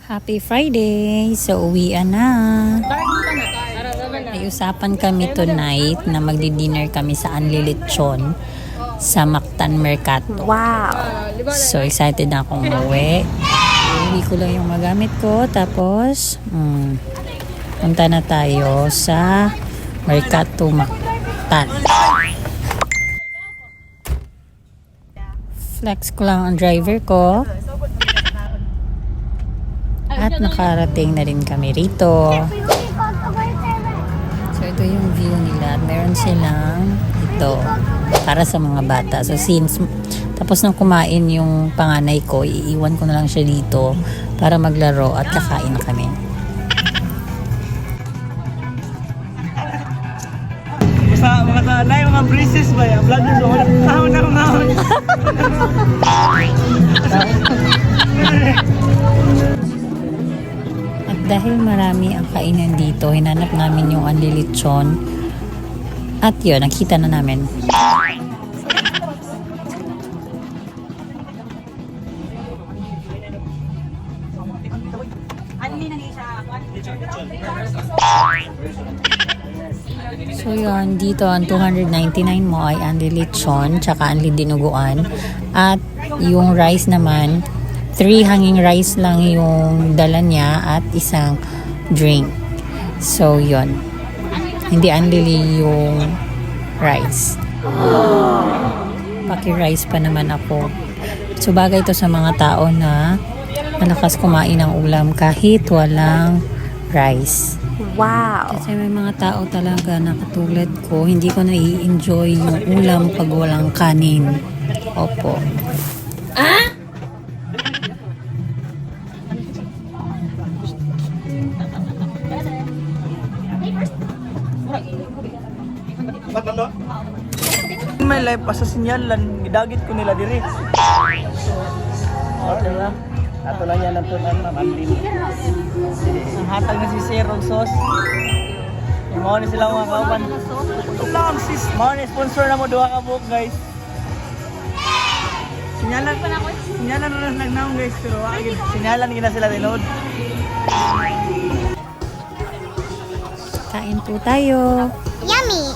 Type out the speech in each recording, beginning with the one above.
Happy Friday! So, uwian na. May usapan kami tonight na magdi-dinner kami sa Anli Lechon sa Mactan Mercato. Wow! So, excited na akong umuwi. Uwi ko lang yung magamit ko. Tapos, punta na tayo sa Mercato Mactan. Flex ko lang ang driver ko. At nakarating na rin kami rito. So ito yung view nila. Meron silang ito para sa mga bata. So since tapos nang kumain yung panganay ko, iiwan ko na lang siya dito para maglaro at kakain na kami. Sa mga tanay, mga braces ba yan? Vlogger doon. Ahon. At dahil marami ang kainan dito, hinanap namin yung Anli Lechon. At yun, nakita na namin. So yun, dito ang 299 mo ay Anli Lechon, tsaka Anli Dinuguan. At yung rice naman, 3 hanging rice lang yung dala niya at isang drink. So yun, hindi Anli yung rice. Paki-rice pa naman ako. So bagay ito sa mga tao na malakas kumain ng ulam kahit walang rice. Wow! Kasi may mga tao talaga na katulad ko, hindi ko na-i-enjoy yung ulam pag walang kanin. Opo. In my life, asa sinyalan, gidagit ko nila diri. Okay na. Ato lang yan ang tunan, mamandin. Ang hatag na si Zero Sauce. Yung mga ni sila mga kauban. Ito lang sis. Mga ni sponsor na mo, duha ka buhok guys. Sinyalan na lang nagnaong guys. Pero sinyalan gina sila dinod. Kain po tayo. Yummy!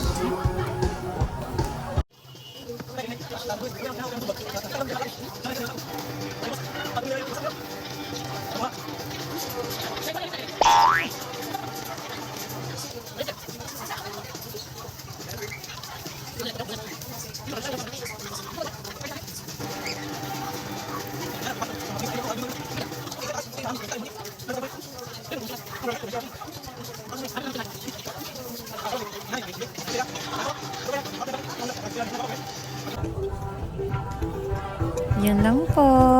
Yan lang po.